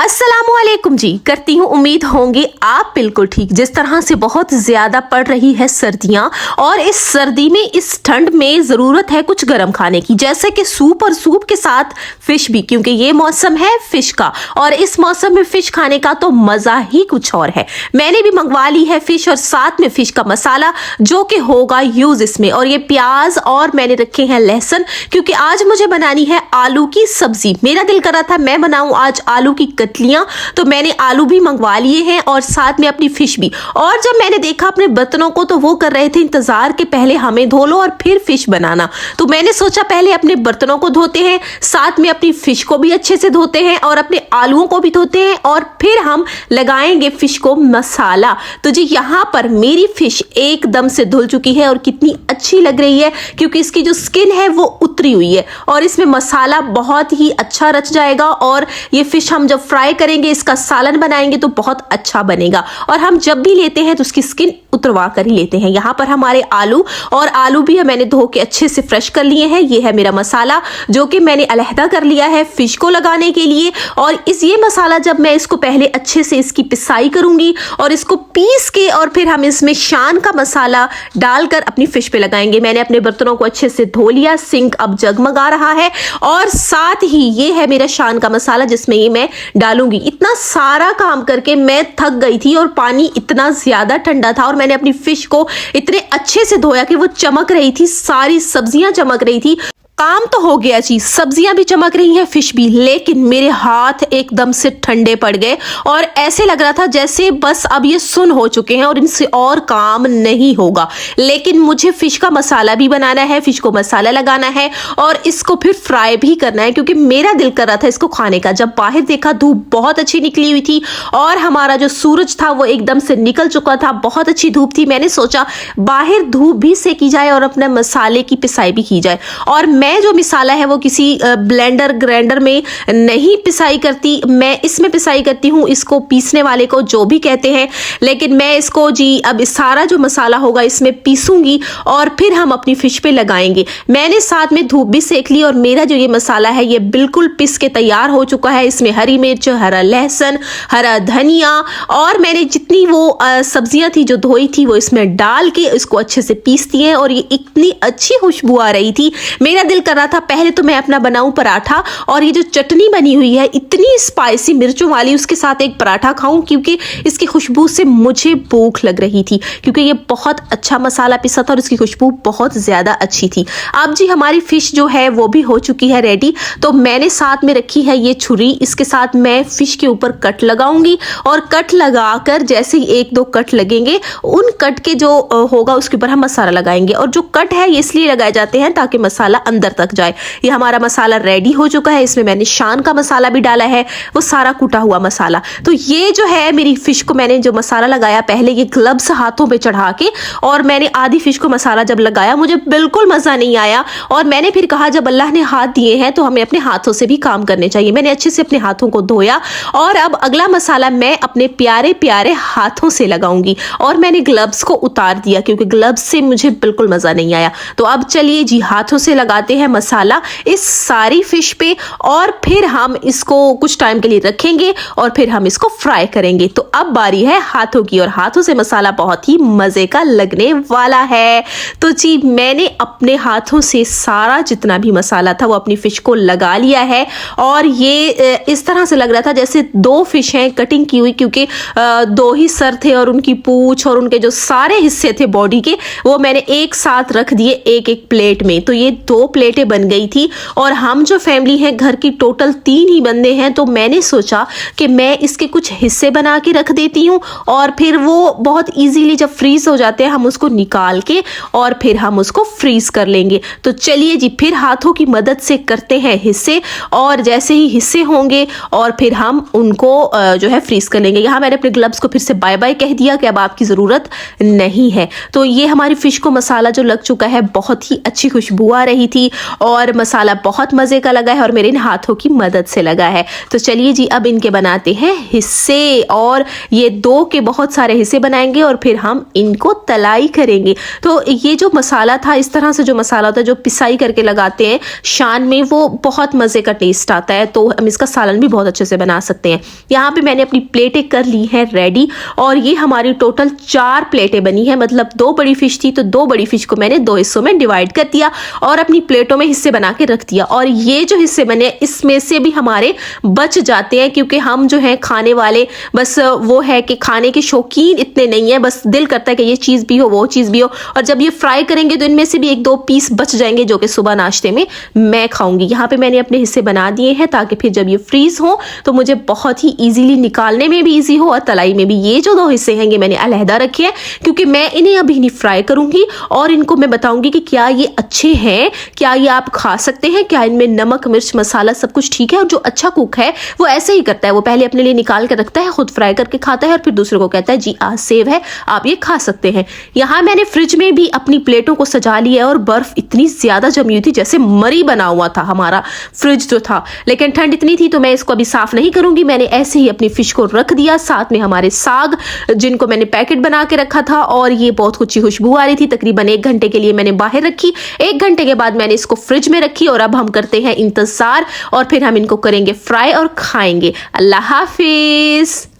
अस्सलामुअलैकुम जी। करती हूँ उम्मीद होंगे आप बिल्कुल ठीक। जिस तरह से बहुत ज्यादा पड़ रही है सर्दियां और इस सर्दी में इस ठंड में जरूरत है कुछ गर्म खाने की, जैसे कि सूप और सूप के साथ फिश भी, क्योंकि ये मौसम है फिश का और इस मौसम में फिश खाने का तो मजा ही कुछ और है। मैंने भी मंगवा ली है फिश और साथ में फिश का मसाला जो कि होगा यूज इसमें, और ये प्याज और मैंने रखे हैं लहसुन, क्योंकि आज मुझे बनानी है आलू की सब्जी। मेरा दिल कर रहा था मैं बनाऊं आज आलू की कतलियां, तो मैंने आलू भी मंगवा लिए हैं और साथ में अपनी फिश भी। और जब मैंने देखा अपने बर्तनों को तो वो कर रहे थे इंतजार के पहले हमें धो लो और फिर फिश बनाना, तो मैंने सोचा पहले अपने बर्तनों को धोते हैं, साथ में अपनी फिश को भी अच्छे से धोते हैं और अपने आलूओं को भी धोते हैं और फिर हम लगाएंगे फिश को मसाला। तो जी यहाँ पर मेरी फिश एकदम से धुल चुकी है और कितनी अच्छी लग रही है, क्योंकि इसकी जो स्किन है वो उतरी हुई है और इसमें मसाला बहुत ही अच्छा रच जाएगा। और ये फिश हम जब फ्राई करेंगे, इसका सालन बनाएंगे तो बहुत अच्छा बनेगा। और हम जब भी लेते हैं तो उसकी स्किन उतरवा कर ही लेते हैं। यहाँ पर हमारे आलू भी मैंने धो के अच्छे से फ्रेश कर लिए हैं। ये है मेरा मसाला जो कि मैंने अलहदा कर लिया है फिश को लगाने के लिए। और ये मसाला जब मैं इसको पहले अच्छे से इसकी पिसाई करूंगी और इसको पीस के और फिर हम इसमें शान का मसाला डालकर अपनी फिश पे लगाएंगे। मैंने अपने बर्तनों को अच्छे से धो लिया, सिंक अब जगमगा रहा है और साथ ही ये है मेरा शान का मसाला जिसमें ये मैं डालूंगी। इतना सारा काम करके मैं थक गई थी और पानी इतना ज्यादा ठंडा था और मैंने अपनी फिश को इतने अच्छे से धोया कि वो चमक रही थी, सारी सब्जियां चमक रही थी। काम तो हो गया जी, सब्जियां भी चमक रही हैं, फिश भी, लेकिन मेरे हाथ एकदम से ठंडे पड़ गए और ऐसे लग रहा था जैसे बस अब ये सुन हो चुके हैं और इनसे और काम नहीं होगा। लेकिन मुझे फिश का मसाला भी बनाना है, फिश को मसाला लगाना है और इसको फिर फ्राई भी करना है, क्योंकि मेरा दिल कर रहा था इसको खाने का। जब बाहर देखा धूप बहुत अच्छी निकली हुई थी और हमारा जो सूरज था वो एकदम से निकल चुका था, बहुत अच्छी धूप थी। मैंने सोचा बाहर धूप भी सेकी जाए और अपने मसाले की पिसाई भी की जाए। और मैं जो मसाला है वो किसी ब्लेंडर ग्राइंडर में नहीं पिसाई करती, मैं इसमें पिसाई करती हूँ, इसको पीसने वाले को जो भी कहते हैं। लेकिन मैं इसको जी अब सारा जो मसाला होगा इसमें पीसूंगी और फिर हम अपनी फिश पे लगाएंगे। मैंने साथ में धूप भी सेक ली और मेरा जो ये मसाला है ये बिल्कुल पिस के तैयार हो चुका है। इसमें हरी मिर्च, हरा लहसुन, हरा धनिया और मैंने जितनी वो सब्जियां थी जो धोई थी वो इसमें डाल के इसको अच्छे से पीस दिए और ये इतनी अच्छी खुशबू आ रही थी। मेरा दिल कर रहा था पहले तो मैं अपना बनाऊं पराठा और ये जो चटनी बनी हुई है इतनी स्पाइसी मिर्चों वाली, उसके साथ एक पराठा खाऊं, क्योंकि इसकी खुशबू से मुझे भूख लग रही थी, क्योंकि ये बहुत अच्छा मसाला पिसा था और इसकी खुशबू बहुत ज्यादा अच्छी थी। अब जी हमारी फिश जो है वो भी हो चुकी है रेडी। तो मैंने साथ में रखी है ये छुरी, इसके साथ मैं फिश के ऊपर कट लगाऊंगी और कट लगाकर जैसे ही एक दो कट लगेंगे उन कट के जो होगा उसके ऊपर हम मसाला लगाएंगे। और जो कट है ये इसलिए लगाए जाते हैं ताकि मसाला अंदर तक जाए। ये हमारा मसाला रेडी हो चुका है, इसमें मैंने शान का मसाला भी डाला है, वो सारा कूटा हुआ मसाला। तो ये जो है मेरी फिश को मैंने जो मसाला लगाया पहले ये ग्लव्स हाथों पे चढ़ा के, और मैंने आधी फिश को मसाला जब लगाया मुझे बिल्कुल मजा नहीं आया और मैंने फिर कहा जब अल्लाह ने हाथ दिए हैं तो हमें अपने हाथों से भी काम करने चाहिए। मैंने अच्छे से अपने हाथों को धोया और अब अगला मसाला मैं अपने प्यारे प्यारे हाथों से लगाऊंगी और मैंने ग्लव्स को उतार दिया क्योंकि ग्लव्स से मुझे बिल्कुल मजा नहीं आया। तो अब चलिए जी हाथों से लगाते हैं मसाला इस सारी फिश पे और फिर हम इसको कुछ टाइम के लिए रखेंगे और फिर हम इसको फ्राई करेंगे। तो अब बारी है हाथों की और हाथों से मसाला बहुत ही मजे का लगने वाला है। तो जी मैंने अपने हाथों से सारा जितना भी मसाला था वो अपनी फिश को लगा लिया है और ये इस तरह से लग रहा था जैसे दो फिश हैं कटिंग की हुई, क्योंकि दो ही सर थे और उनकी पूंछ और उनके जो सारे हिस्से थे बॉडी के वो मैंने एक साथ रख दिए एक एक प्लेट में। तो ये 2 प्लेटें बन गई थी और हम जो फैमिली है घर की टोटल 3 ही बंदे हैं। तो मैंने सोचा कि मैं इसके कुछ हिस्से बना के रख देती हूँ और फिर वो बहुत इजीली जब फ्रीज हो जाते हैं हम उसको निकाल के और फिर हम उसको फ्रीज कर लेंगे। तो चलिए जी फिर हाथों की मदद से करते हैं हिस्से और जैसे ही हिस्से होंगे और फिर हम उनको जो है फ्रीज कर लेंगे। यहाँ मैंने अपने ग्लव्स को फिर से बाय बाय कह दिया कि अब आपकी ज़रूरत नहीं है। तो ये हमारी फिश को मसाला जो लग चुका है बहुत ही अच्छी खुशबू आ रही थी थी और मसाला बहुत मज़े का लगा है और मेरे इन हाथों की मदद से लगा है। तो चलिए जी अब इनके बनाते हैं हिस्से, और ये 2 के बहुत सारे हिस्से बनाएंगे और फिर हम इनको तलाई करेंगे। तो ये जो मसाला था, इस तरह से जो मसाला होता है जो पिसाई करके लगाते हैं शान में, वो बहुत मज़े का टेस्ट आता है। तो हम इसका सालन भी बहुत अच्छे से बना सकते हैं। यहाँ पे मैंने अपनी प्लेटें कर ली हैं रेडी, और ये हमारी टोटल 4 प्लेटें बनी है। मतलब 2 बड़ी फिश थी तो 2 बड़ी फिश को मैंने 2 हिस्सों में डिवाइड कर दिया और अपनी प्लेटों में हिस्से बना के रख दिया। और ये जो हिस्से बने इसमें से भी हमारे बच जाते हैं, क्योंकि हम जो है खाने वाले बस वो है कि खाने के शौकीन इतने नहीं है, बस दिल करता है कि ये चीज़ भी हो वो चीज़ भी हो। और जब ये फ्राई करेंगे तो इनमें से भी 1-2 पीस बच जाएंगे जो कि सुबह नाश्ते में मैं खाऊंगी। यहाँ पे मैंने अपने हिस्से बना दिए हैं ताकि फिर जब ये फ्रीज हो तो मुझे बहुत ही इजीली निकालने में भी इजी हो और तलाई में भी। ये जो 2 हिस्से हैं ये मैंने अलहदा रखे हैं क्योंकि मैं इन्हें अभी नहीं फ्राई करूंगी और इनको मैं बताऊंगी कि क्या ये अच्छे हैं, क्या ये आप खा सकते हैं, क्या इनमें नमक मिर्च मसाला सब कुछ ठीक है। और जो अच्छा कुक है वो ऐसे ही करता है, वो पहले अपने लिए निकाल के रखता है, खुद फ्राई करके खाता है और फिर दूसरों को कहता है जी आज सेव है आप ये खा सकते हैं। यहाँ मैंने फ्रिज में भी अपनी प्लेटों को सजा लिया और बर्फ इतनी ज्यादा जमी हुई थी जैसे मरी बना हुआ था हमारा फ्रिज जो था, लेकिन ठंड इतनी थी तो मैं इसको अभी साफ नहीं करूंगी। मैंने ऐसे ही अपनी फिश को रख दिया, साथ में हमारे साग जिनको मैंने पैकेट बना के रखा था और ये बहुत अच्छी खुशबू आ रही थी। तकरीबन 1 घंटे के लिए मैंने बाहर रखी, 1 घंटे के बाद मैंने इसको फ्रिज में रखी और अब हम करते हैं इंतजार और फिर हम इनको करेंगे फ्राई और खाएंगे। अल्लाह हाफिज।